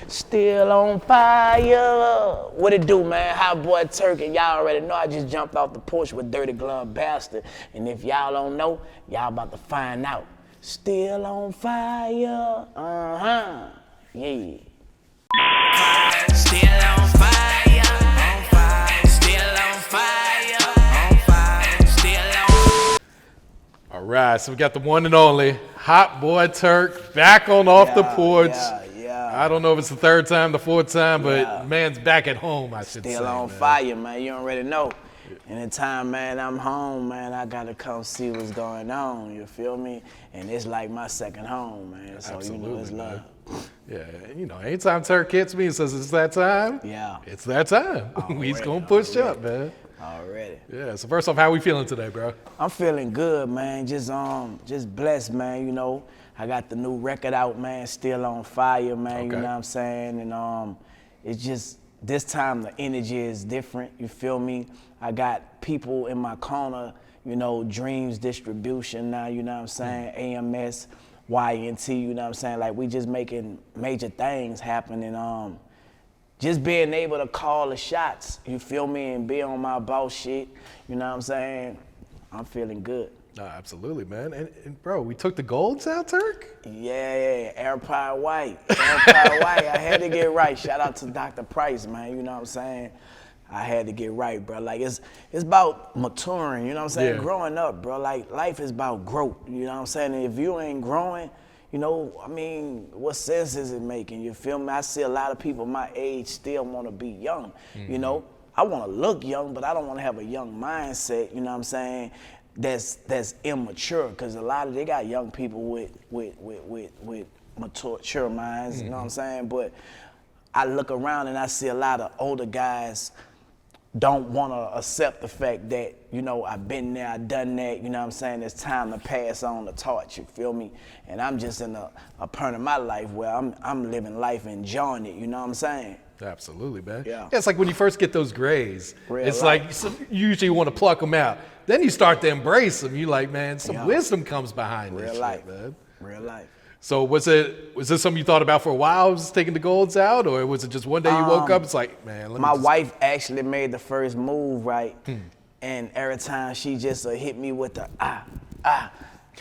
Still on fire. What it do, man? Hot Boy Turk, and y'all already know I just jumped off the porch with Dirty Glove Bastard. And if y'all don't know, y'all about to find out. Still on fire. Yeah. Still on fire. On fire. Still on fire. On fire. Still on. All right, so we got the one and only Hot Boy Turk back on Off the Porch. Yeah. I don't know if it's the third time, the fourth time, but Yeah. man's back at home, I should say. Still on fire, man. You already know. Anytime, man, I'm home, man, I gotta come see what's going on. You feel me? And it's like my second home, man. So Absolutely, you know it's love. Yeah, you know, anytime Turk hits me and says it's that time, Yeah. it's that time. He's gonna push up, man. Already. Yeah. So first off, how we feeling today, bro? I'm feeling good, man. Just blessed, man. You know, I got the new record out, man. Still on fire, man. You know what I'm saying? And it's just this time the energy is different. You feel me? I got people in my corner. You know, Dreams Distribution now. You know what I'm saying? AMS, YNT. You know what I'm saying? Like we just making major things happen, and just being able to call the shots, you feel me, and be on my boss shit, you know what I'm saying? I'm feeling good. No, absolutely, man. And bro, we took the golds out, Turk? Yeah, Empire White. Empire White, I had to get right. Shout out to Dr. Price, man, you know what I'm saying? I had to get right, bro. Like, it's about maturing, you know what I'm saying? Yeah. Growing up, bro. Like, life is about growth, you know what I'm saying? And if you ain't growing, you know, I mean, what sense is it making? You feel me? I see a lot of people my age still want to be young. You know, I want to look young, but I don't want to have a young mindset. You know what I'm saying? That's immature, because a lot of they got young people with mature minds. You know what I'm saying? But I look around and I see a lot of older guys don't want to accept the fact that, you know, I've been there, I've done that, you know what I'm saying? It's time to pass on the torch, you feel me? And I'm just in a part of my life where I'm living life, enjoying it, you know what I'm saying? Absolutely, man. Yeah. It's like when you first get those grays, Real it's life. like you usually want to pluck them out. Then you start to embrace them. You like, man, some wisdom comes behind Real this life, shit, man. Real life. So was this something you thought about for a while, was taking the golds out, or was it just one day you woke up, it's like, man, let me My just... wife actually made the first move, right? And every time she just hit me with the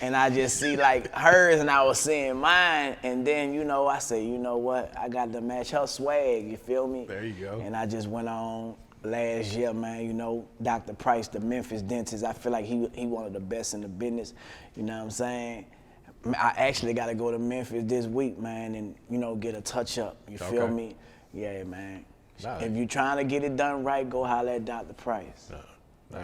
and I just see like hers and I was seeing mine, and then, you know, I say, you know what, I got to match her swag, you feel me? There you go. And I just went on last year, man, you know, Dr. Price, the Memphis dentist, I feel like he one of the best in the business, you know what I'm saying? I actually got to go to Memphis this week, man, and, you know, get a touch-up. You feel me? Yeah, man. Nah. If you're trying to get it done right, go holler at Dr. Price.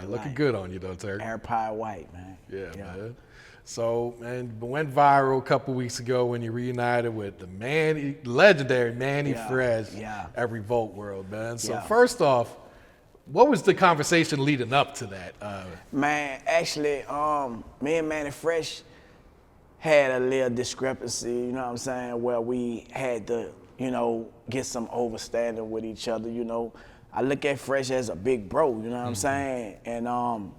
Looking good on you, though, Turk. Empire White, man. Yeah, man. So, man, went viral a couple weeks ago when you reunited with the legendary Manny Fresh at Revolt World, man. So first off, what was the conversation leading up to that? Man, actually, me and Manny Fresh had a little discrepancy, you know what I'm saying, where we had to, you know, get some overstanding with each other, you know. I look at Fresh as a big bro, you know what I'm saying? And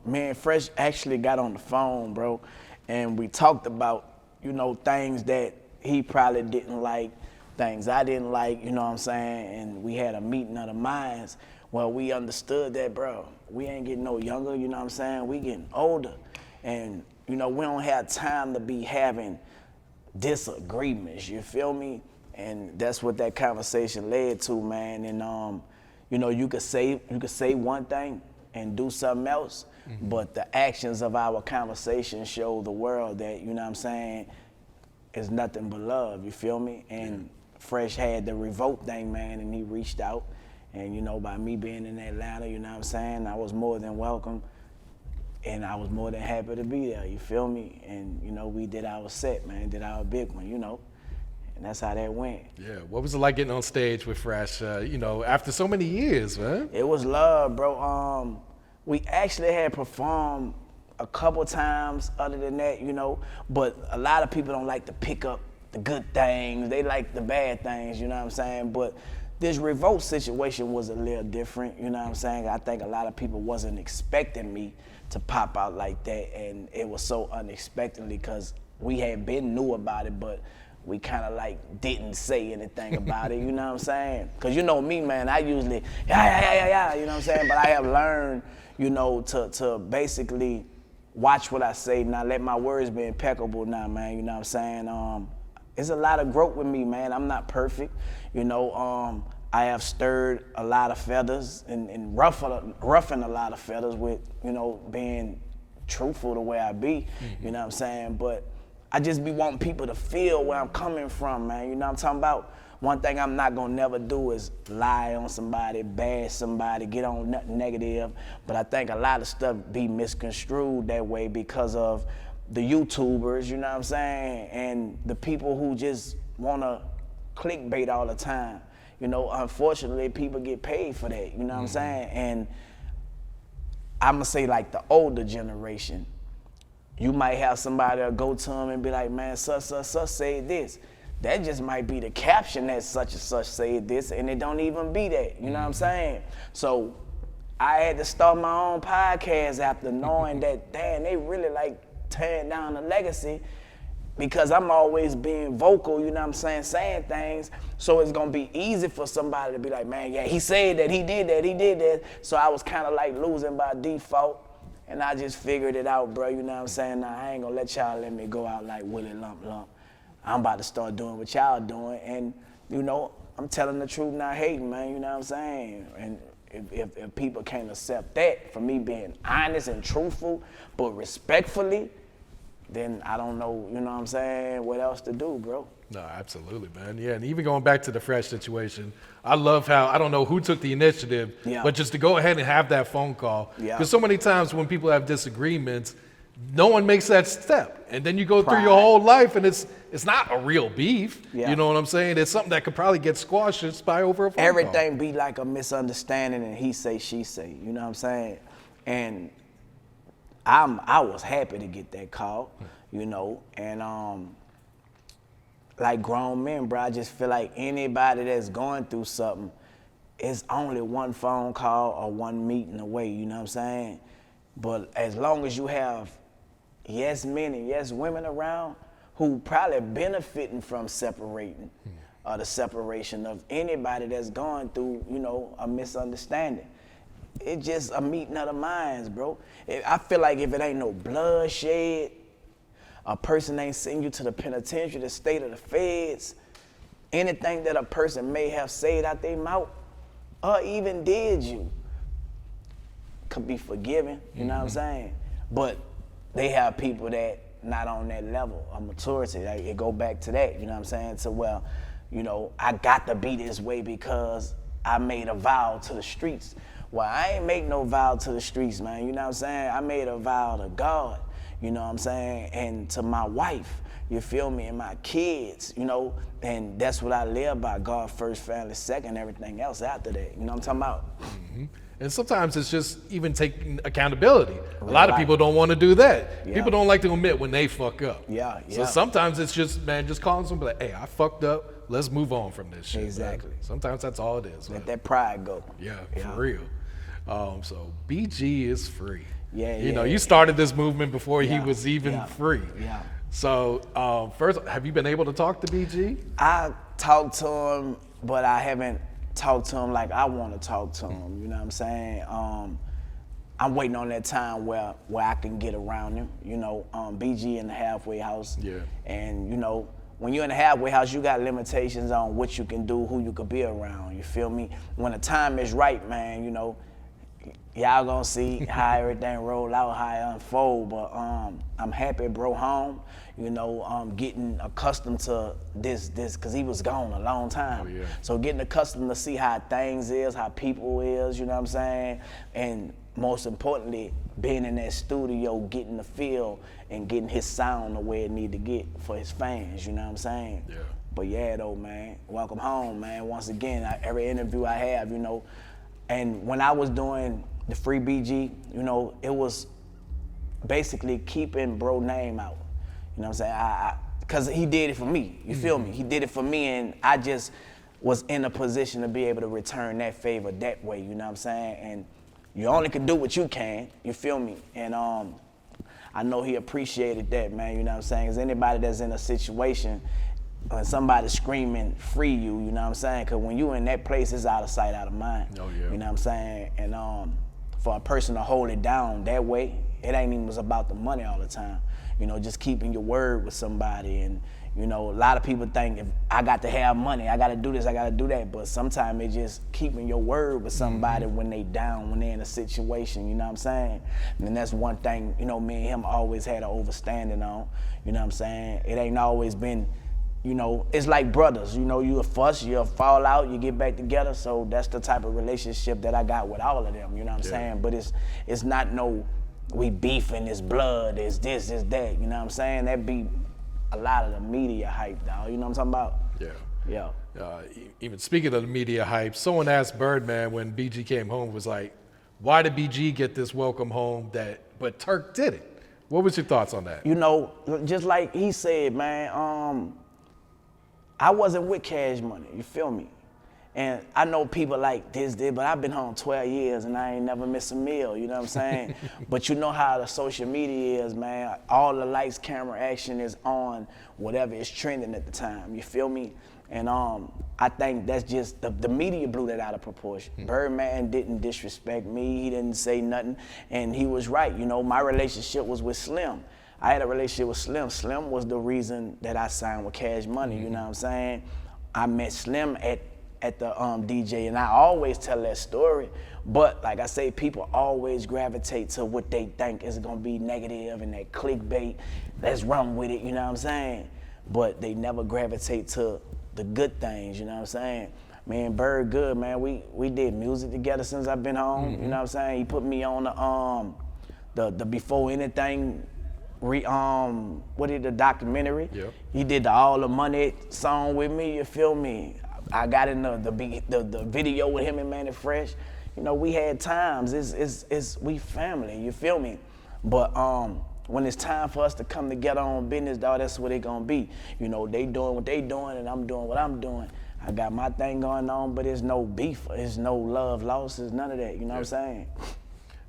me and Fresh actually got on the phone, bro, and we talked about, you know, things that he probably didn't like, things I didn't like, you know what I'm saying? And we had a meeting of the minds where we understood that, bro, we ain't getting no younger, you know what I'm saying? We getting older. And you know, we don't have time to be having disagreements, you feel me? And that's what that conversation led to, man. And you know, you could say one thing and do something else, but the actions of our conversation show the world that, you know what I'm saying, is nothing but love, you feel me? And Fresh had the Revolt thing, man, and he reached out. And, you know, by me being in Atlanta, you know what I'm saying, I was more than welcome. And I was more than happy to be there, you feel me? And, you know, we did our set, man, did our big one, you know? And that's how that went. Yeah, what was it like getting on stage with Fresh, you know, after so many years, man? It was love, bro. We actually had performed a couple times other than that, you know, but a lot of people don't like to pick up the good things. They like the bad things, you know what I'm saying? But this Revolt situation was a little different, you know what I'm saying? I think a lot of people wasn't expecting me to pop out like that, and it was so unexpectedly because we had been knew about it, but we kind of like didn't say anything about it, you know what I'm saying? Cause you know me, man, I usually, yeah, you know what I'm saying? But I have learned, you know, to basically watch what I say, not let my words be impeccable now, man, you know what I'm saying? It's a lot of growth with me, man. I'm not perfect, you know. I have stirred a lot of feathers and roughened a lot of feathers with, you know, being truthful the way I be, you know what I'm saying? But I just be wanting people to feel where I'm coming from, man. You know what I'm talking about? One thing I'm not gonna never do is lie on somebody, bash somebody, get on nothing negative. But I think a lot of stuff be misconstrued that way because of the YouTubers, you know what I'm saying? And the people who just wanna clickbait all the time. You know, unfortunately, people get paid for that, you know what I'm saying? And I'm gonna say like the older generation, you might have somebody that'll go to them and be like, man, such said this. That just might be the caption that such and such said this, and it don't even be that, you know what I'm saying? So I had to start my own podcast after knowing that, damn, they really like tearing down the legacy, because I'm always being vocal, you know what I'm saying things, so it's gonna be easy for somebody to be like, man, yeah, he said that, he did that. So I was kind of like losing by default. And I just figured it out, bro, you know what I'm saying? Now, I ain't gonna let y'all let me go out like Willie Lump Lump. I'm about to start doing what y'all doing, and, you know, I'm telling the truth, not hating, man, you know what I'm saying? And if people can't accept that, for me being honest and truthful, but respectfully, then I don't know, you know what I'm saying, what else to do, bro. No, absolutely, man. Yeah, and even going back to the Fresh situation, I love how, I don't know who took the initiative, but just to go ahead and have that phone call. Because so many times when people have disagreements, no one makes that step. And then you go through your whole life and it's not a real beef. You know what I'm saying? It's something that could probably get squashed just by over a phone call. Everything be like a misunderstanding and he say, she say, you know what I'm saying? And I was happy to get that call, you know, and like grown men, bro, I just feel like anybody that's going through something, it's only one phone call or one meeting away, you know what I'm saying? But as long as you have yes men and yes women around who probably benefiting from separating, or the separation of anybody that's going through, you know, a misunderstanding. It's just a meeting of the minds, bro. I feel like if it ain't no bloodshed, a person ain't send you to the penitentiary, the state of the feds, anything that a person may have said out their mouth, or even did you, could be forgiven, you know what I'm saying? But they have people that not on that level of maturity. Like, it go back to that, you know what I'm saying? So, well, you know, I got to be this way because I made a vow to the streets. Well, I ain't make no vow to the streets, man, you know what I'm saying? I made a vow to God, you know what I'm saying? And to my wife, you feel me, and my kids, you know? And that's what I live by, God first, family second, everything else after that, you know what I'm talking about? And sometimes it's just even taking accountability. A lot of people don't want to do that. People don't like to admit when they fuck up. So sometimes it's just, man, just calling somebody like, hey, I fucked up. Let's move on from this shit. Exactly. Man. Sometimes that's all it is. Let that pride go. Yeah, for real. So BG is free. You know, you started this movement before he was even free. So first, have you been able to talk to BG? I talked to him, but I haven't talked to him like I want to talk to him, you know what I'm saying? I'm waiting on that time where I can get around him, you know, BG in the halfway house. And, you know, when you're in the halfway house, you got limitations on what you can do, who you could be around, you feel me? When the time is right, man, you know, y'all gonna see how everything roll out, how it unfold, but I'm happy bro home, you know, getting accustomed to this, cause he was gone a long time. So getting accustomed to see how things is, how people is, you know what I'm saying? And most importantly, being in that studio, getting the feel and getting his sound the way it need to get for his fans, you know what I'm saying? But yeah though, man, welcome home, man. Once again, every interview I have, you know, and when I was doing the Free BG, you know, it was basically keeping bro name out. You know what I'm saying? Cause he did it for me, you feel me? He did it for me, and I just was in a position to be able to return that favor that way, you know what I'm saying? And you only can do what you can, you feel me? And I know he appreciated that, man, you know what I'm saying? Cause anybody that's in a situation, somebody screaming free you, you know what I'm saying? Because when you in that place, it's out of sight, out of mind. Oh, yeah. You know what I'm saying? And for a person to hold it down that way, it ain't even about the money all the time. You know, just keeping your word with somebody. And, you know, a lot of people think if I got to have money, I got to do this, I got to do that. But sometimes it's just keeping your word with somebody when they down, when they're in a situation, you know what I'm saying? And that's one thing, you know, me and him always had an overstanding on, you know what I'm saying? It ain't always been, you know, it's like brothers, you know, you'll fuss, you'll fall out, you get back together. So that's the type of relationship that I got with all of them, you know what I'm saying? But it's not no, we beefing, it's blood, it's this, it's that, you know what I'm saying? That be a lot of the media hype, dog, you know what I'm talking about? Yeah. Yeah. Even speaking of the media hype, someone asked Birdman when BG came home, was like, why did BG get this welcome home but Turk didn't? What was your thoughts on that? You know, just like he said, man, I wasn't with Cash Money, you feel me? And I know people like this, but I've been home 12 years and I ain't never missed a meal, you know what I'm saying? But you know how the social media is, man. All the lights, camera, action is on whatever is trending at the time, you feel me? And I think that's just, the media blew that out of proportion. Birdman didn't disrespect me, he didn't say nothing, and he was right. You know, my relationship was with Slim. I had a relationship with Slim. Slim was the reason that I signed with Cash Money, you know what I'm saying? I met Slim at the DJ, and I always tell that story, but like I say, people always gravitate to what they think is gonna be negative and that clickbait, let's run with it, you know what I'm saying? But they never gravitate to the good things, you know what I'm saying? Me and Bird good, man, we did music together since I've been home, you know what I'm saying? He put me on the Before Anything, the documentary. Yep. He did the All the Money song with me, you feel me? I got in the video with him and Manny Fresh. You know, we had times, we family, you feel me? But when it's time for us to come together on business, dog, that's what it gonna be. You know, they doing what they doing and I'm doing what I'm doing. I got my thing going on, but there's no beef, there's no love lost, there's none of that, you know what I'm saying?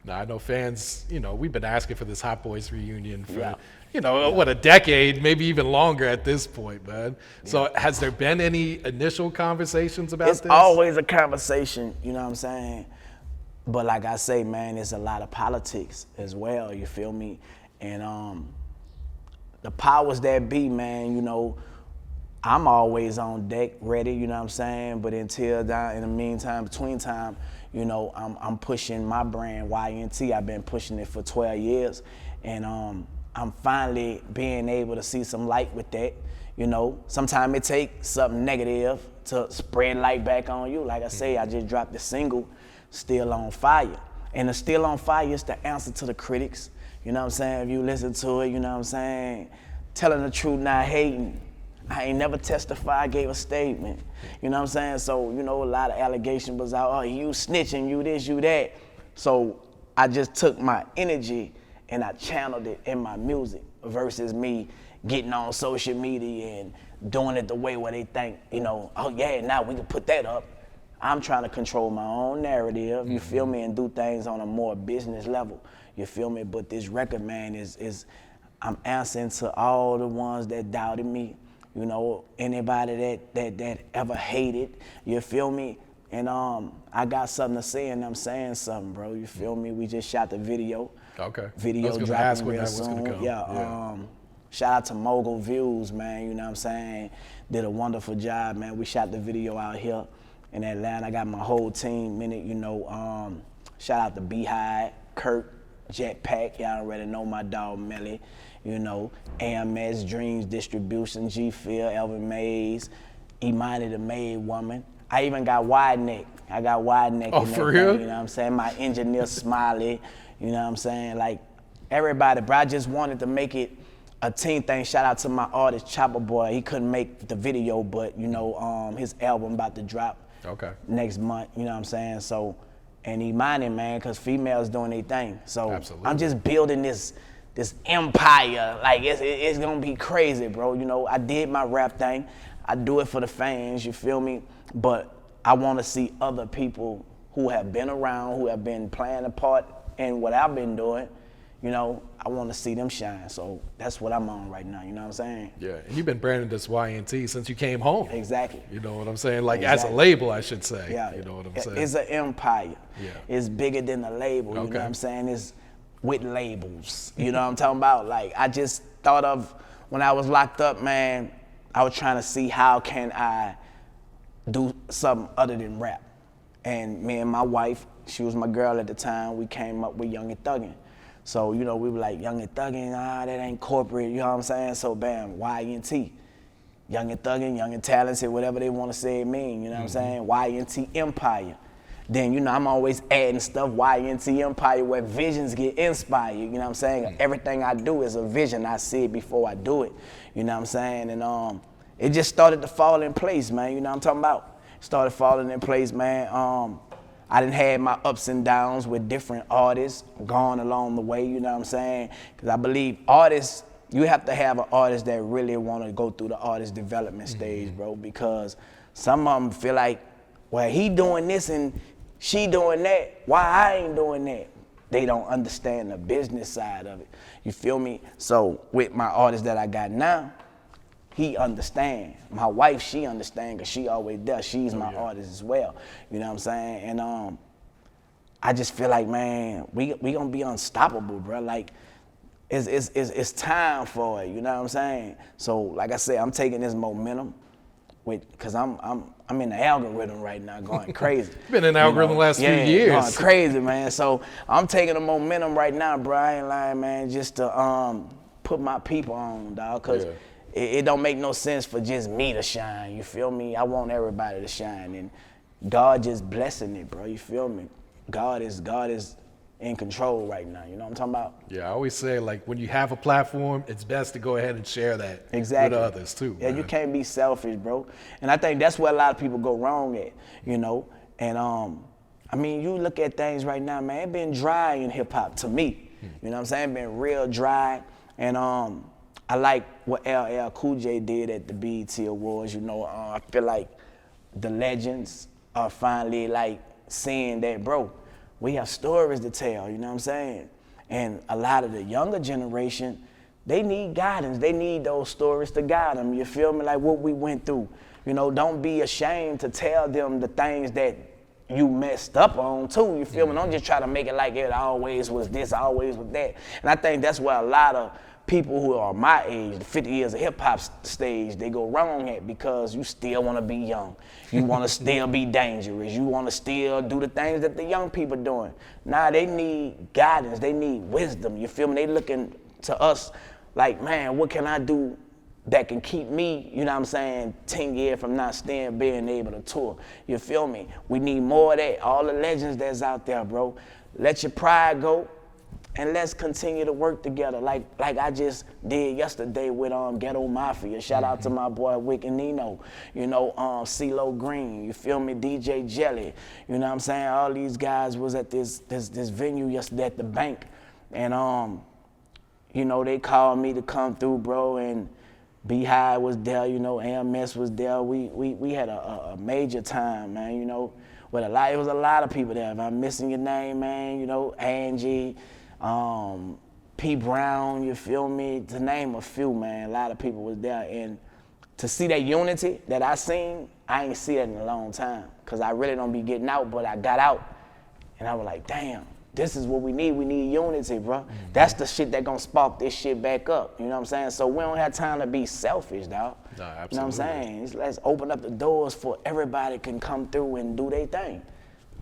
Now, I know fans, you know, we've been asking for this Hot Boys reunion for, a decade, maybe even longer at this point, man. So has there been any initial conversations about this? It's always a conversation, you know what I'm saying? But like I say, man, it's a lot of politics as well, you feel me? And the powers that be, man, you know, I'm always on deck, ready, you know what I'm saying? But in the meantime, between time, you know, I'm pushing my brand, YNT. I've been pushing it for 12 years. And I'm finally being able to see some light with that. You know, sometimes it takes something negative to spread light back on you. Like I say, I just dropped the single, Still on Fire. And the Still on Fire is the answer to the critics. You know what I'm saying? If you listen to it, you know what I'm saying? Telling the truth, not hating. I ain't never testified, gave a statement. You know what I'm saying? So, you know, a lot of allegations was out, oh, you snitching, you this, you that. So I just took my energy and I channeled it in my music versus me getting on social media and doing it the way where they think, you know, oh yeah, now we can put that up. I'm trying to control my own narrative, you feel me, and do things on a more business level, you feel me? But this record, man, I'm answering to all the ones that doubted me. You know, anybody that ever hated, you feel me? And I got something to say and I'm saying something, bro, you feel me? We just shot the video. Okay. Video dropping real soon. Yeah, shout out to Mogul Views, man, you know what I'm saying? Did a wonderful job, man. We shot the video out here in Atlanta. I got my whole team in it, you know. Shout out to Beehive, Kurt, Jetpack, y'all already know my dog Melly. You know, AMS, Dreams Distribution, G Phil, Elvin Mays, Imani the Maid Woman. I even got Wide Neck. I got Wide Neck. Oh, for real? You know what I'm saying? My engineer Smiley, you know what I'm saying? Like, everybody, bro, I just wanted to make it a team thing. Shout out to my artist, Chopper Boy. He couldn't make the video, but, you know, his album about to drop next month, you know what I'm saying? So, and Imani, man, because females doing their thing. So, absolutely. I'm just building this empire, like it's gonna be crazy, bro. You know, I did my rap thing. I do it for the fans, you feel me? But I wanna see other people who have been around, who have been playing a part in what I've been doing, you know, I want to see them shine. So that's what I'm on right now, you know what I'm saying? Yeah, and you've been branded as YNT since you came home. Exactly. You know what I'm saying? Like as a label, I should say. Yeah. You know what I'm saying? It's an empire. Yeah. It's bigger than a label, you know Okay. what I'm saying? It's with labels, you know what I'm talking about? Like, I just thought of, when I was locked up, man, I was trying to see how can I do something other than rap. And me and my wife, she was my girl at the time, we came up with Young and Thuggin'. So, you know, we were like, Young and Thuggin', that ain't corporate, you know what I'm saying? So bam, YNT. Young and Thuggin', Young and Talented, whatever they want to say it mean, you know what I'm saying? YNT Empire. Then, you know, I'm always adding stuff, YNT Empire, where visions get inspired, you know what I'm saying? Everything I do is a vision, I see it before I do it, you know what I'm saying? And it just started to fall in place, man, you know what I'm talking about? Started falling in place, man. I done had my ups and downs with different artists going along the way, you know what I'm saying? Because I believe artists, you have to have an artist that really want to go through the artist development stage, bro, because some of them feel like, well, he doing this and she doing that, why I ain't doing that? They don't understand the business side of it, you feel me? So with my artist that I got now, he understand. My wife, she understand because she always does. She's my artist as well. You know what I'm saying? And I just feel like, man, we gonna be unstoppable, bro. Like, it's time for it. You know what I'm saying? So, like I said, I'm taking this momentum because I'm in the algorithm right now, going crazy. Been in the algorithm the last few years. Going crazy, man. So I'm taking the momentum right now, bro. I ain't lying, man. Just to put my people on, dog, because. It don't make no sense for just me to shine, you feel me? I want everybody to shine, and God just blessing it, bro, you feel me? God is in control right now, you know what I'm talking about? Yeah, I always say, like, when you have a platform, it's best to go ahead and share that with others too. Yeah, man. you can't be selfish, bro. And I think that's where a lot of people go wrong at, you know? And I mean, you look at things right now, man, it been dry in hip hop to me. You know what I'm saying? It been real dry. And I like what LL Cool J did at the BET Awards, you know. I feel like the legends are finally like seeing that, bro, we have stories to tell, you know what I'm saying? And a lot of the younger generation, they need guidance. They need those stories to guide them, you feel me? Like what we went through. You know, don't be ashamed to tell them the things that you messed up on too, you feel me? Don't just try to make it like it always was this, always was that. And I think that's where a lot of people who are my age, the 50 years of hip hop stage, they go wrong at, because you still want to be young. You want to still be dangerous. You want to still do the things that the young people doing. Nah, they need guidance. They need wisdom. You feel me? They looking to us like, man, what can I do that can keep me, you know what I'm saying, 10 years from now still being able to tour. You feel me? We need more of that. All the legends that's out there, bro. Let your pride go. And let's continue to work together like I just did yesterday with Ghetto Mafia. Shout out to my boy Wick and Nino, you know, CeeLo Green, you feel me, DJ Jelly, you know what I'm saying? All these guys was at this venue yesterday at the bank, and you know, they called me to come through, bro, and Beehive was there, you know, AMS was there. We had a major time, man, you know. But it was a lot of people there. If I'm missing your name, man, you know, Angie, P. Brown, you feel me? To name a few, man, a lot of people was there. And to see that unity that I seen, I ain't see that in a long time, because I really don't be getting out, but I got out. And I was like, damn, this is what we need. We need unity, bro. That's the shit that gonna spark this shit back up. You know what I'm saying? So we don't have time to be selfish, dog. No, absolutely. You know what I'm saying? Let's open up the doors for everybody can come through and do their thing.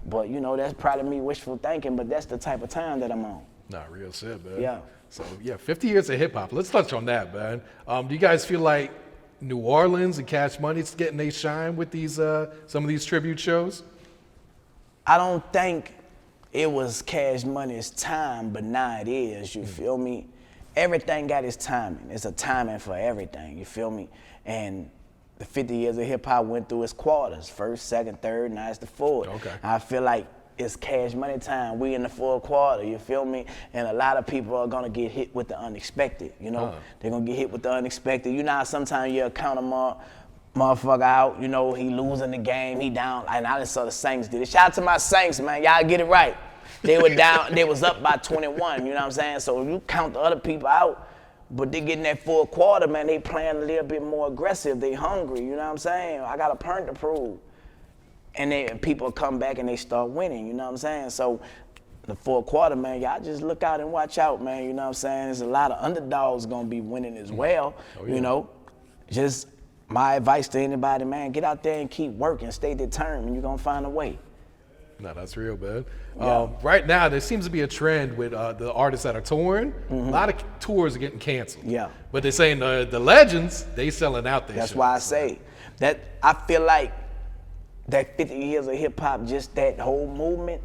But, you know, that's probably me wishful thinking, but that's the type of time that I'm on. Nah, real shit, man. Yeah. So, yeah, 50 years of hip hop. Let's touch on that, man. Do you guys feel like New Orleans and Cash Money's getting they shine with these some of these tribute shows? I don't think it was Cash Money's time, but now it is, you feel me? Everything got its timing. It's a timing for everything, you feel me? And the 50 years of hip hop went through its quarters, first, second, third, now it's the fourth. Okay. I feel like it's Cash Money time. We in the fourth quarter, you feel me? And a lot of people are gonna get hit with the unexpected, you know? They're gonna get hit with the unexpected. You know how sometimes you'll count a motherfucker out, you know, he losing the game, he down. And I just saw the Saints did it. Shout out to my Saints, man, y'all get it right. They were down, they was up by 21, you know what I'm saying? So you count the other people out, but they getting that full quarter, man, they playing a little bit more aggressive, they hungry, you know what I'm saying? I got a point to prove. And people come back and they start winning, you know what I'm saying? So the fourth quarter, man, y'all just look out and watch out, man, you know what I'm saying? There's a lot of underdogs gonna be winning as well, you know? Just my advice to anybody, man, get out there and keep working, stay determined, and you're gonna find a way. No, that's real, man. Yeah. Right now, there seems to be a trend with the artists that are touring. A lot of tours are getting canceled. Yeah. But they're saying the legends, they selling out their That's shows. why I say that I feel like that 50 years of hip hop, just that whole movement,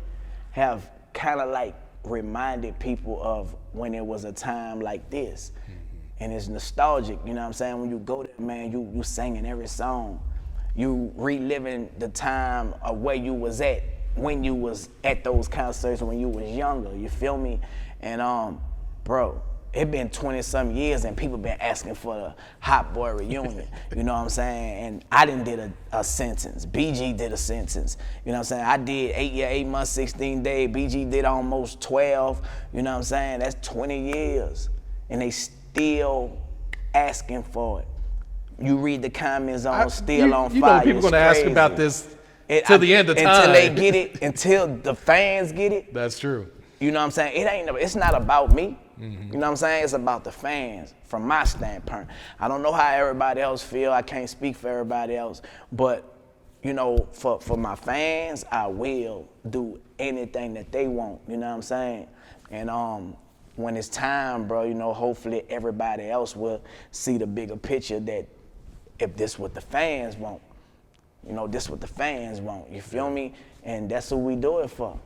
have kind of like reminded people of when it was a time like this. And it's nostalgic, you know what I'm saying? When you go there, man, you singing every song. You reliving the time of where you was at when you was at those concerts when you was younger, you feel me? And bro, it been 20-some years and people been asking for the Hot Boy reunion, you know what I'm saying? And I done did a sentence, BG did a sentence, you know what I'm saying? I did 8 months, 16 days, BG did almost 12, you know what I'm saying? That's 20 years, and they still asking for it. You read the comments on Still on Fire. You know people gonna ask about this till the end of time. Until they get it, until the fans get it. That's true. You know what I'm saying? It's not about me. You know what I'm saying? It's about the fans, from my standpoint. I don't know how everybody else feel. I can't speak for everybody else. But, you know, for my fans, I will do anything that they want. You know what I'm saying? And when it's time, bro, you know, hopefully everybody else will see the bigger picture that if this what the fans want, you know, this what the fans want, you feel me? And that's what we do it for.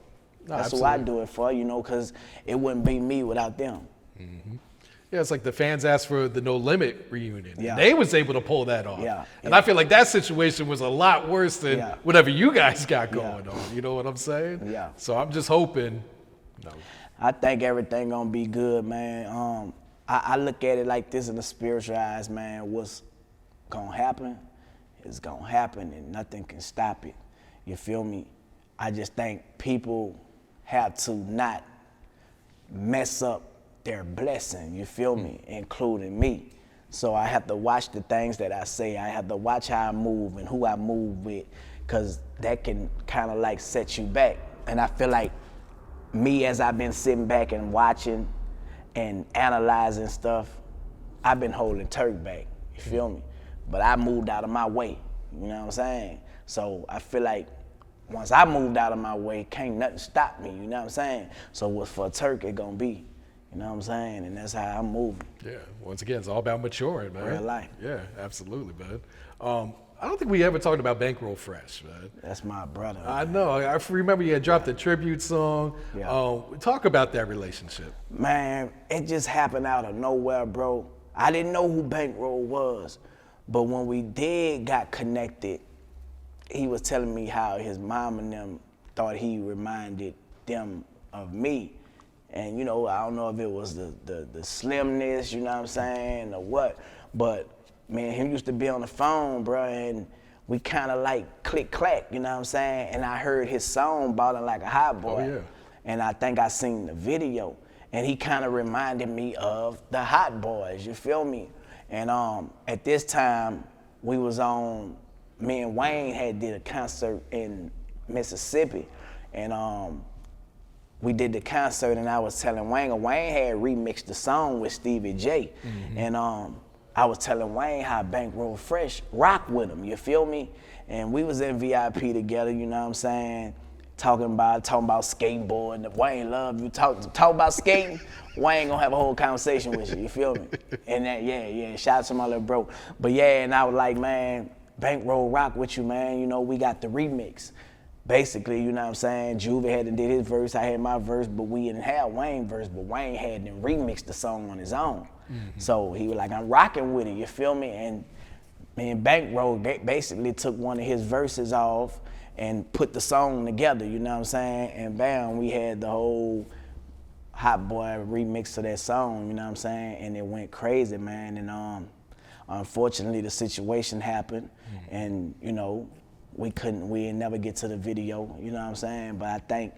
No, that's absolutely. what I do it for, you know, because it wouldn't be me without them. Yeah, it's like the fans asked for the No Limit reunion. Yeah. They was able to pull that off. Yeah, And yeah. I feel like that situation was a lot worse than Yeah. whatever you guys got going on. You know what I'm saying? Yeah. So I'm just hoping. No. I think everything gonna be good, man. I look at it like this in the spiritual eyes, man. What's gonna happen is gonna happen, and nothing can stop it. You feel me? I just think people have to not mess up their blessing, you feel me, including me. So I have to watch the things that I say. I have to watch how I move and who I move with, because that can kind of like set you back. And I feel like me, as I've been sitting back and watching and analyzing stuff, I've been holding Turk back, you feel me? But I moved out of my way, you know what I'm saying? So I feel like once I moved out of my way, can't nothing stop me, you know what I'm saying? So what's for Turk, it gonna be, you know what I'm saying? And that's how I'm moving. Yeah, once again, it's all about maturing, man. Real life. Yeah, absolutely, man. I don't think we ever talked about Bankroll Fresh, man. That's my brother. I know. I remember you had dropped a tribute song. Yeah. Talk about that relationship. Man, it just happened out of nowhere, bro. I didn't know who Bankroll was, but when we got connected, he was telling me how his mom and them thought he reminded them of me. And, you know, I don't know if it was the slimness, you know what I'm saying, or what, but, man, he used to be on the phone, bro, and we kind of like click-clack, you know what I'm saying? And I heard his song, Ballin' Like a Hot Boy. Oh, yeah. And I think I seen the video, and he kind of reminded me of the Hot Boys, you feel me? And at this time, we was on, me and Wayne had did a concert in Mississippi, and we did the concert, and I was telling Wayne had remixed the song with Stevie J, and I was telling Wayne how Bankroll Fresh rock with him, you feel me? And we was in VIP together, you know what I'm saying? Talking about skateboarding. Wayne love you. Talk about skating, Wayne gonna have a whole conversation with you feel me? And that, yeah, shout out to my little bro. But yeah, and I was like, man, Bankroll rock with you, man. You know, we got the remix. Basically, you know what I'm saying? Juve had to did his verse, I had my verse, but we didn't have Wayne's verse, but Wayne had to remix the song on his own. So he was like, I'm rocking with it, you feel me? And me and Bankroll basically took one of his verses off and put the song together, you know what I'm saying? And bam, we had the whole Hot Boy remix of that song, you know what I'm saying? And it went crazy, man. And unfortunately, the situation happened, and you know, we didn't never get to the video, you know what I'm saying? But I think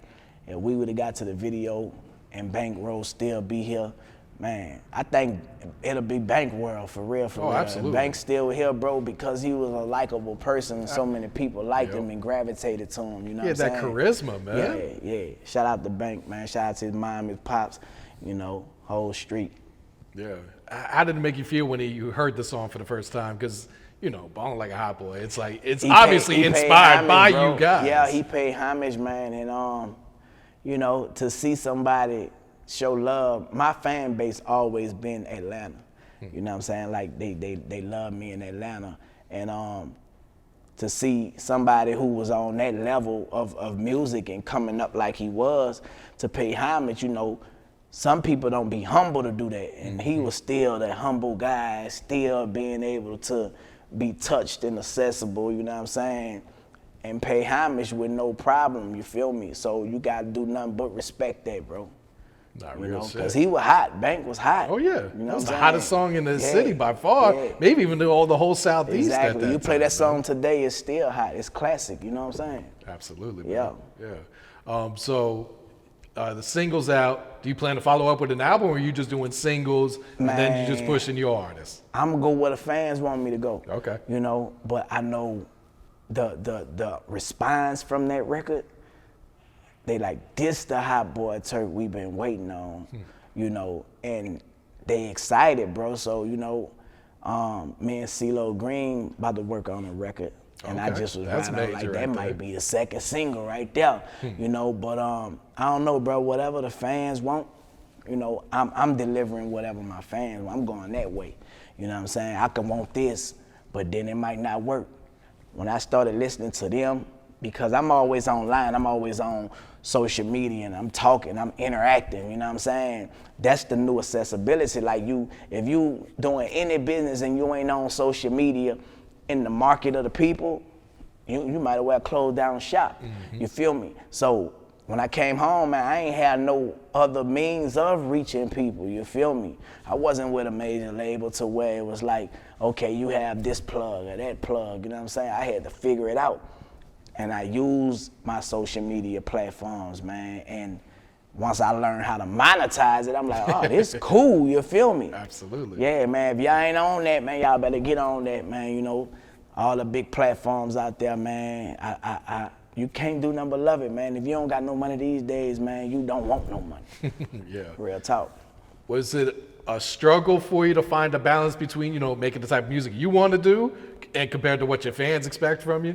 if we would have got to the video and Bankroll still be here, man, I think it'll be Bankroll for real, for real. Absolutely. Bank still here, bro, because he was a likable person and so many people liked him and gravitated to him, you know what I'm saying? that charisma, man. Yeah. Shout out to Bank, man. Shout out to his mom, his pops, you know, whole street. Yeah. How did it make you feel when you heard the song for the first time? Because, you know, Ballin' Like a Hot Boy, it's like, it's obviously inspired by you guys. Yeah, he paid homage, man, and you know, to see somebody show love. My fan base always been Atlanta. You know what I'm saying? Like they love me in Atlanta. And to see somebody who was on that level of music and coming up like he was, to pay homage, you know, some people don't be humble to do that. And he was still that humble guy, still being able to be touched and accessible, you know what I'm saying? And pay homage with no problem, you feel me? So you gotta do nothing but respect that, bro. Not you real know, shit. because he was hot. Bank was hot. Oh yeah, you know that's the hottest song in the city by far. Yeah. Maybe even the whole Southeast. Exactly. You play time, that song today, it's still hot. It's classic. You know what I'm saying? Absolutely. Yeah. Man. Yeah. So the singles out. Do you plan to follow up with an album, or are you just doing singles and then you just pushing your artists? I'm gonna go where the fans want me to go. Okay. You know, but I know the response from that record. They like, this the hot Boy Turk we've been waiting on, you know, and they excited, bro. So, you know, me and CeeLo Green about to work on a record. And I just was right on, like, that might be the second single right there, you know, but I don't know, bro, whatever the fans want, you know, I'm delivering whatever my fans want. I'm going that way, you know what I'm saying? I can want this, but then it might not work. When I started listening to them, because I'm always online, I'm always on social media, and I'm talking, I'm interacting, you know what I'm saying? That's the new accessibility. Like if you doing any business and you ain't on social media in the market of the people, you might as well close down shop, you feel me? So when I came home, man, I ain't had no other means of reaching people, you feel me? I wasn't with a major label to where it was like, okay, you have this plug or that plug, you know what I'm saying? I had to figure it out. And I use my social media platforms, man. And once I learned how to monetize it, I'm like, oh, this cool, you feel me? Absolutely. Yeah, man, if y'all ain't on that, man, y'all better get on that, man. You know, all the big platforms out there, man, you can't do nothing but love it, man. If you don't got no money these days, man, you don't want no money. Yeah. Real talk. Was it a struggle for you to find a balance between, you know, making the type of music you want to do and compared to what your fans expect from you?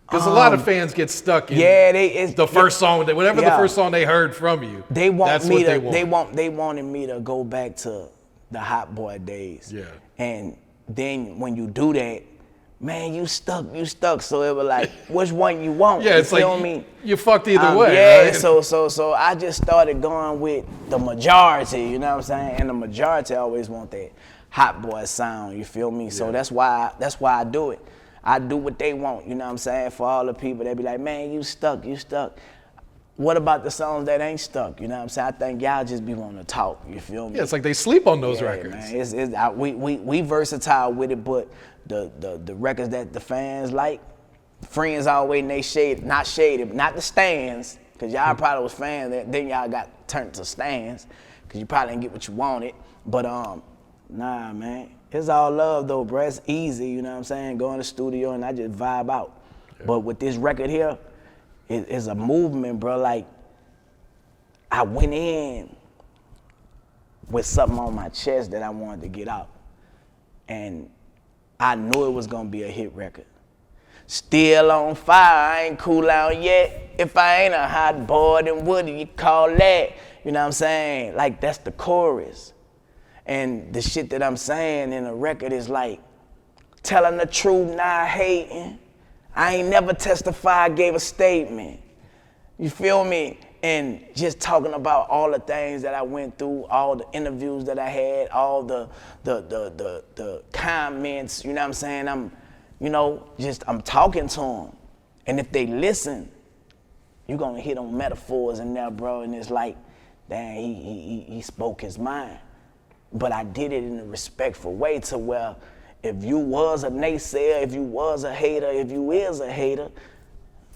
Because a lot of fans get stuck in the first song, whatever the first song they heard from you. They want that's me what they they want. They wanted me to go back to the Hot Boy days. Yeah. And then when you do that, man, you stuck. So it was like, which one you want? Yeah, it's you feel like me? you fucked either way. Yeah, right? so I just started going with the majority, you know what I'm saying? And the majority always want that Hot Boy sound, you feel me? So that's why I do it. I do what they want, you know what I'm saying? For all the people, they be like, man, you stuck. What about the songs that ain't stuck? You know what I'm saying? I think y'all just be wanting to talk, you feel me? Yeah, it's like they sleep on those records. Man, we versatile with it, but the records that the fans like, friends always they shade, not shaded, not the stands, because y'all probably was fans, then y'all got turned to stands, because you probably didn't get what you wanted. But nah, man. It's all love though, bro. It's easy, you know what I'm saying? Go in the studio and I just vibe out. Yeah. But with this record here, it's a movement, bro. Like, I went in with something on my chest that I wanted to get out. And I knew it was gonna be a hit record. Still on fire, I ain't cool out yet. If I ain't a hot boy, then what do you call that? You know what I'm saying? Like, that's the chorus. And the shit that I'm saying in the record is like, telling the truth, not hating. I ain't never testified, gave a statement. You feel me? And just talking about all the things that I went through, all the interviews that I had, all the comments, you know what I'm saying? I'm talking to them. And if they listen, you're gonna hit on metaphors in there, bro. And it's like, dang, he spoke his mind. But I did it in a respectful way to where if you was a naysayer, if you was a hater, if you is a hater,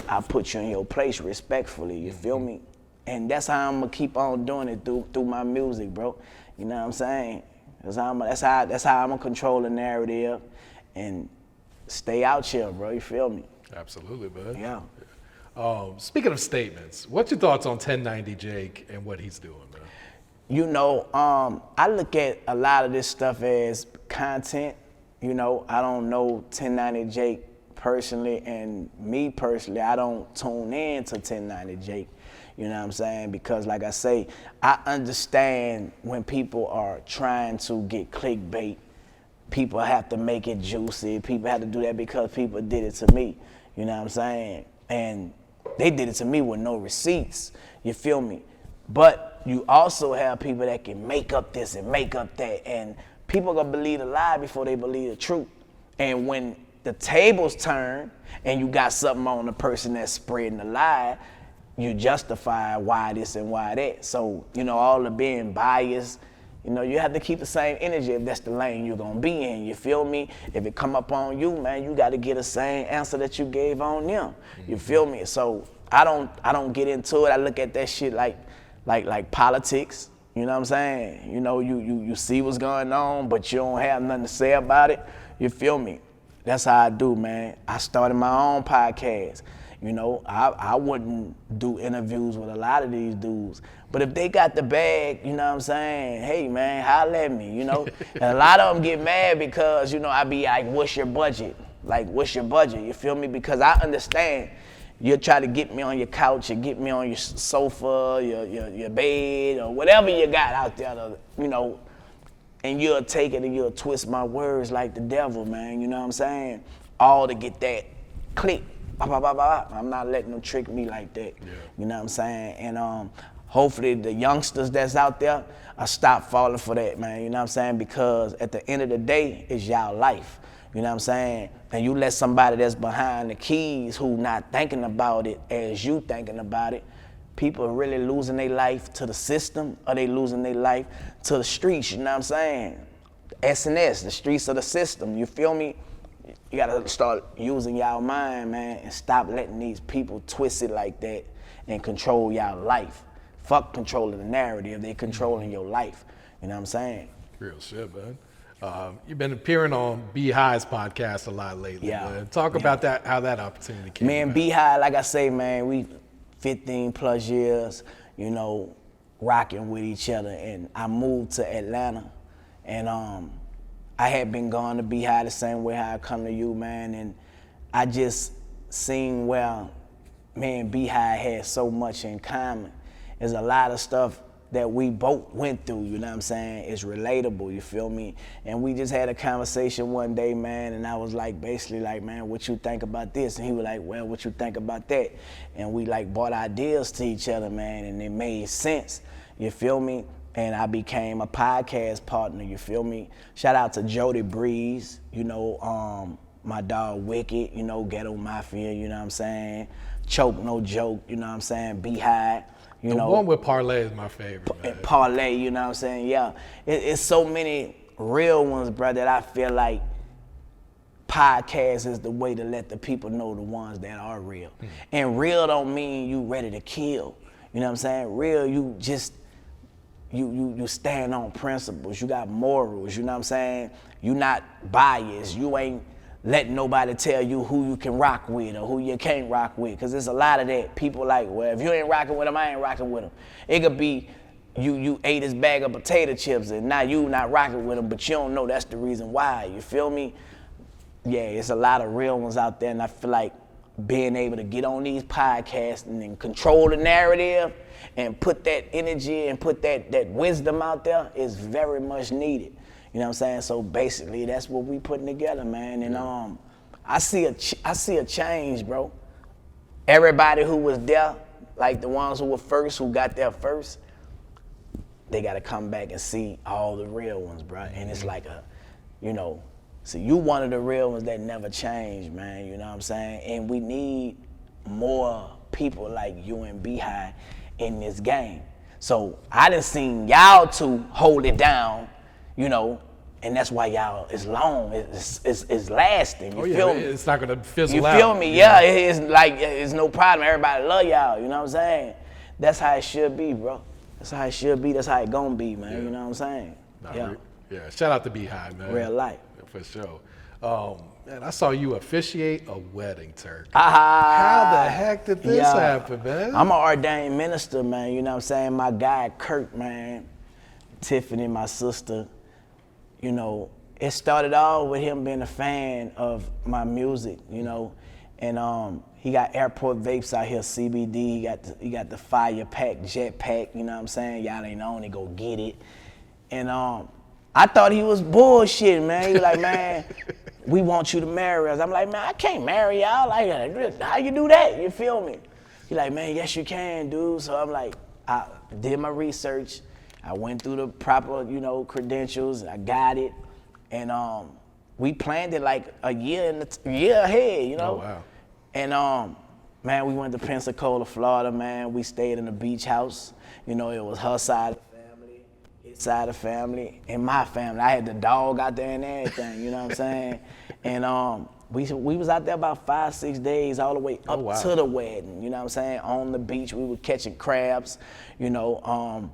I put you in your place respectfully, you feel me? And that's how I'm gonna keep on doing it through my music, bro. You know what I'm saying? That's how I'm gonna control the narrative and stay out here, bro, you feel me? Absolutely, bud. Yeah. Speaking of statements, what's your thoughts on 1090 Jake and what he's doing, man? You know, I look at a lot of this stuff as content. You know, I don't know 1090 Jake personally, and me personally, I don't tune in to 1090 Jake. You know what I'm saying? Because like I say, I understand when people are trying to get clickbait, people have to make it juicy. People have to do that because people did it to me. You know what I'm saying? And they did it to me with no receipts. You feel me? But you also have people that can make up this and make up that, and people gonna believe the lie before they believe the truth. And when the tables turn and you got something on the person that's spreading the lie, you justify why this and why that. So, you know, all the being biased, you know, you have to keep the same energy if that's the lane you're gonna be in, you feel me? If it come up on you, man, you gotta get the same answer that you gave on them, you feel me? So I don't get into it. I look at that shit like politics, you know what I'm saying? You know, you see what's going on, but you don't have nothing to say about it, you feel me? That's how I do, man. I started my own podcast. You know, I wouldn't do interviews with a lot of these dudes. But if they got the bag, you know what I'm saying? Hey, man, holla at me, you know? And a lot of them get mad because, you know, I be like, what's your budget? Like, what's your budget? You feel me? Because I understand you'll try to get me on your couch or get me on your sofa, your bed, or whatever you got out there, you know, and you'll take it and you'll twist my words like the devil, man, you know what I'm saying? All to get that click. I'm not letting them trick me like that. Yeah. You know what I'm saying? And hopefully the youngsters that's out there stop falling for that, man. You know what I'm saying? Because at the end of the day, it's y'all life. You know what I'm saying? And you let somebody that's behind the keys who not thinking about it as you thinking about it, people are really losing their life to the system, or they losing their life to the streets, you know what I'm saying? SNS, the streets of the system, you feel me? You gotta start using y'all mind, man, and stop letting these people twist it like that and control y'all life. Fuck controlling the narrative, they controlling your life. You know what I'm saying? Real shit, man. You've been appearing on B-High's podcast a lot lately, man. Talk about that, how that opportunity came. Man, B-High, like I say, man, we 15 plus years, you know, rocking with each other, and I moved to Atlanta, and I had been going to B-High the same way how I come to you, man, and I just seen where me and B-High had so much in common. There's a lot of stuff that we both went through, you know what I'm saying? It's relatable, you feel me? And we just had a conversation one day, man, and I was like, basically like, man, what you think about this? And he was like, well, what you think about that? And we like brought ideas to each other, man, and it made sense, you feel me? And I became a podcast partner, you feel me? Shout out to Jody Breeze, you know, my dog Wicked, you know, Ghetto Mafia, you know what I'm saying? Choke No Joke, you know what I'm saying? B-High, you know. The one with Parlay is my favorite, man. Parlay, you know what I'm saying? Yeah, it's so many real ones, bro, that I feel like podcast is the way to let the people know the ones that are real. Mm-hmm. And real don't mean you ready to kill, you know what I'm saying? Real, you just, you stand on principles, you got morals, you know what I'm saying? You not biased, you ain't letting nobody tell you who you can rock with or who you can't rock with, because there's a lot of that. People like, well, if you ain't rocking with them, I ain't rocking with them. It could be you ate this bag of potato chips and now you not rocking with them, but you don't know that's the reason why, you feel me? Yeah, it's a lot of real ones out there, and I feel like being able to get on these podcasts and then control the narrative and put that energy and put that wisdom out there is very much needed. You know what I'm saying? So basically, that's what we putting together, man. And I see a change, bro. Everybody who was there, like the ones who were first, who got there first, they got to come back and see all the real ones, bro. And it's like so you one of the real ones that never changed, man. You know what I'm saying? And we need more people like you and B-High in this game. So I done seen y'all two hold it down, you know, and that's why y'all is long. It's lasting. You feel me? It's not gonna fizzle out. You feel me? Yeah, it's like it's no problem. Everybody love y'all. You know what I'm saying? That's how it should be, bro. That's how it should be. That's how it gonna be, man. You know what I'm saying? Yeah. Shout out to Beehive, man. Real life. For sure. Man, I saw you officiate a wedding, Turk. How the heck did this happen, man? I'm an ordained minister, man. You know what I'm saying? My guy, Kurt, man. Tiffany, my sister. You know, it started all with him being a fan of my music, you know. And he got airport vapes out here, CBD. He got the fire pack, jet pack, you know what I'm saying? Y'all ain't on it, go get it. And I thought he was bullshit, man. He was like, man, we want you to marry us. I'm like, man, I can't marry y'all. Like, how you do that? You feel me? He like, man, yes you can, dude. So I'm like, I did my research. I went through the proper, you know, credentials. I got it. And we planned it like a year ahead, you know? Oh, wow. And man, we went to Pensacola, Florida, man. We stayed in the beach house. You know, it was her side of the family, his side of the family, and my family. I had the dog out there and everything, you know what I'm saying? And we was out there about 5-6 days all the way up to the wedding, you know what I'm saying? On the beach, we were catching crabs, you know.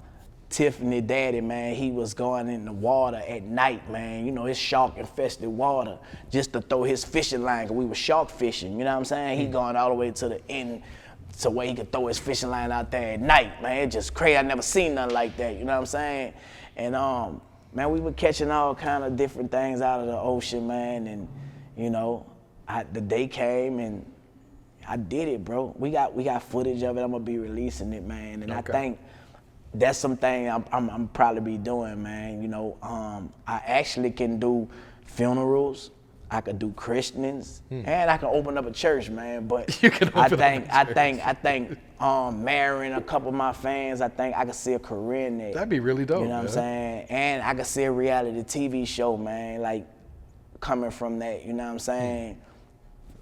Tiffany daddy, man, he was going in the water at night, man. You know, it's shark infested water just to throw his fishing line, 'cause we were shark fishing, you know what I'm saying? He going all the way to the end to where he could throw his fishing line out there at night, man. It just crazy. I never seen nothing like that, you know what I'm saying? And man, we were catching all kind of different things out of the ocean, man. And you know, the day came and I did it, bro. We got footage of it. I'm gonna be releasing it, man. And I think that's something I'm probably be doing, man. You know, I actually can do funerals. I could do christenings, and I can open up a church, man. But I think marrying a couple of my fans, I think I could see a career in that. That'd be really dope. You know what I'm saying? And I could see a reality TV show, man, like coming from that. You know what I'm saying?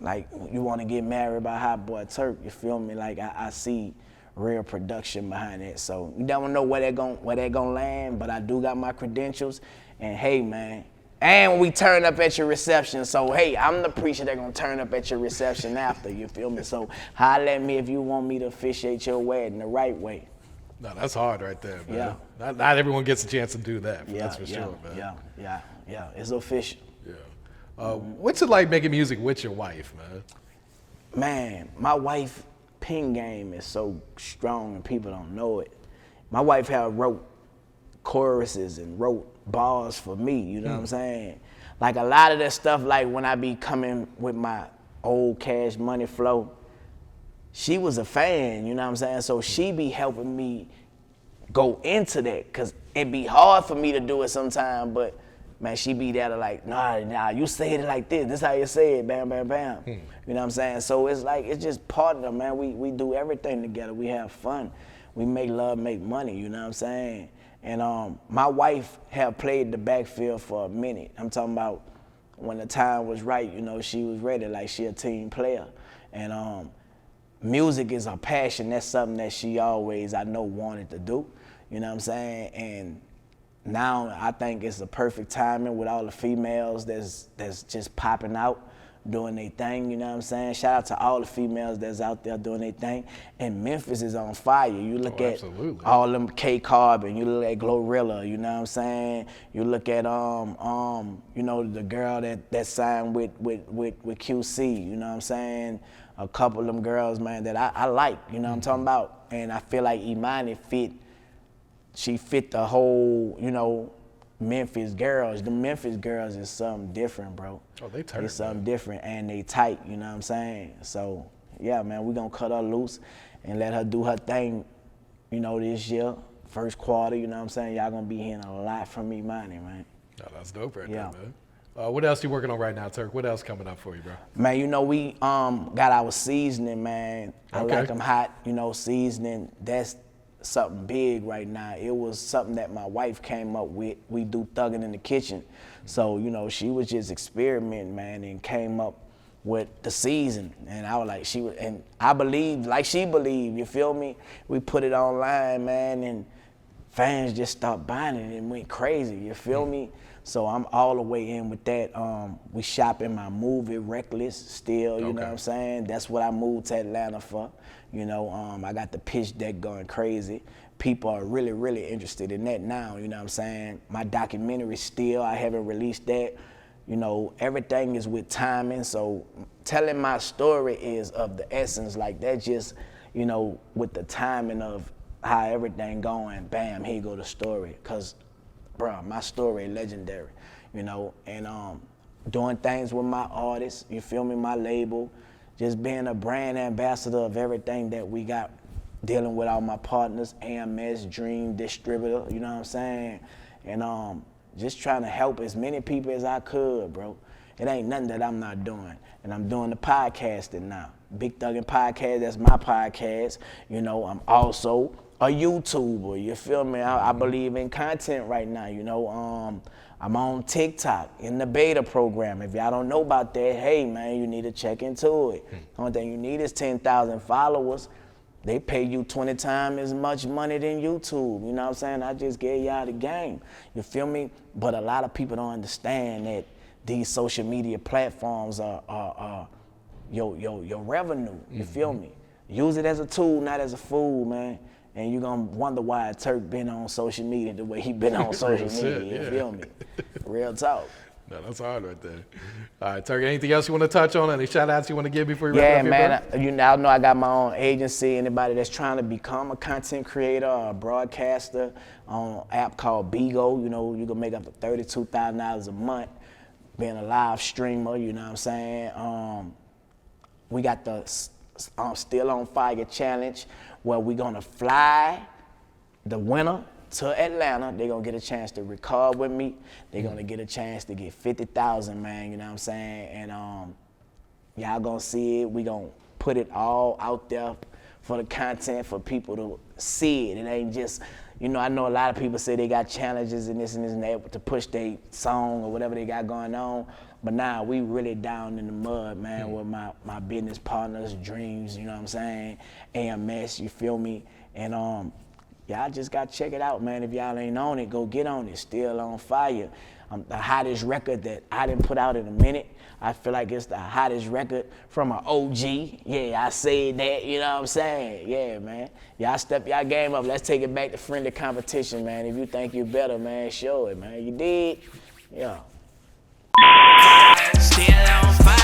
Like you want to get married by Hot Boy Turk, you feel me? Like I see real production behind it. So you never know where they're gonna land, but I do got my credentials. And hey, man, and we turn up at your reception. So hey, I'm the preacher that's gonna turn up at your reception after, you feel me? So holler at me if you want me to officiate your wedding the right way. No, that's hard right there, man. Yeah. Not everyone gets a chance to do that, that's for sure, man. Yeah, it's official. Yeah. What's it like making music with your wife, man? Man, my wife pen game is so strong and people don't know it. My wife wrote choruses and wrote bars for me, you know what I'm saying? Like a lot of that stuff, like when I be coming with my old Cash Money flow, she was a fan, you know what I'm saying? So she be helping me go into that, cause it be hard for me to do it sometimes, but man, she be there to like, nah, you say it like this. This how you say it, bam, bam, bam. You know what I'm saying? So it's like, it's just partner, man. We do everything together. We have fun. We make love, make money, you know what I'm saying? And my wife had played the backfield for a minute. I'm talking about when the time was right, you know, she was ready, like she a team player. And music is her passion. That's something that she always, I know, wanted to do, you know what I'm saying? And now I think it's the perfect timing with all the females that's just popping out, doing their thing, you know what I'm saying? Shout out to all the females that's out there doing their thing. And Memphis is on fire. You look at all them K Carbon, you look at Glorilla, you know what I'm saying? You look at you know, the girl that signed with QC, you know what I'm saying? A couple of them girls, man, that I like, you know what I'm talking about? And I feel like Imani she fit the whole, you know, Memphis girls. The Memphis girls is something different, bro. Oh, they tight. It's something different, and they tight, you know what I'm saying? So, yeah, man, we gonna cut her loose and let her do her thing, you know, this year, first quarter, you know what I'm saying? Y'all gonna be hearing a lot from me, Mannie, man. Oh, that's dope right there, man. What else you working on right now, Turk? What else coming up for you, bro? Man, you know, we got our seasoning, man. I like them hot, you know, seasoning. That's something big right now. It was something that my wife came up with. We do thugging in the kitchen. So, you know, she was just experimenting, man, and came up with the season. And I was like, and I believed like she believed, you feel me? We put it online, man, and fans just stopped buying it and went crazy, you feel me? So I'm all the way in with that. We shop in my movie Reckless still, you know what I'm saying? That's what I moved to Atlanta for. You know, I got the pitch deck going crazy. People are really, really interested in that now, you know what I'm saying? My documentary still, I haven't released that. You know, everything is with timing, so telling my story is of the essence, like that just, you know, with the timing of how everything going, bam, here go the story. Cause, bro, my story legendary, you know, and doing things with my artists, you feel me, my label, just being a brand ambassador of everything that we got, dealing with all my partners, AMS, Dream, Distributor, you know what I'm saying? And just trying to help as many people as I could, bro. It ain't nothing that I'm not doing. And I'm doing the podcasting now. Big Thuggin' Podcast, that's my podcast. You know, I'm also a YouTuber, you feel me? I believe in content right now, you know. I'm on TikTok in the beta program. If y'all don't know about that, hey man, you need to check into it. Only thing you need is 10,000 followers. They pay you 20 times as much money than YouTube, you know what I'm saying? I just gave y'all the game, you feel me? But a lot of people don't understand that these social media platforms are your revenue, you feel me? Use it as a tool, not as a fool, man. And you're gonna wonder why Turk been on social media the way he been on social media, you feel me? Real talk. No, that's hard right there. All right, Turk, anything else you want to touch on? Any shout outs you want to give before you wrap wrap up? Yeah, man, you now know I got my own agency. Anybody that's trying to become a content creator or a broadcaster on an app called Bigo, you know, you can make up to $32,000 a month being a live streamer, you know what I'm saying? We got the Still on Fire challenge where we're gonna fly the winner to Atlanta. They're gonna get a chance to record with me. They're gonna get a chance to get 50,000, man, you know what I'm saying? And y'all gonna see it. We gonna put it all out there for the content, for people to see it. It ain't just, you know, I know a lot of people say they got challenges and this and that to push their song or whatever they got going on. But now we really down in the mud, man, with my business partners, Dreams, you know what I'm saying? AMS, you feel me? And y'all just got to check it out, man. If y'all ain't on it, go get on it. Still on Fire. The hottest record that I didn't put out in a minute. I feel like it's the hottest record from an OG. Yeah, I said that, you know what I'm saying? Yeah, man. Y'all step y'all game up. Let's take it back to friendly competition, man. If you think you better, man, show it, man. You did? Yeah. Still on fire.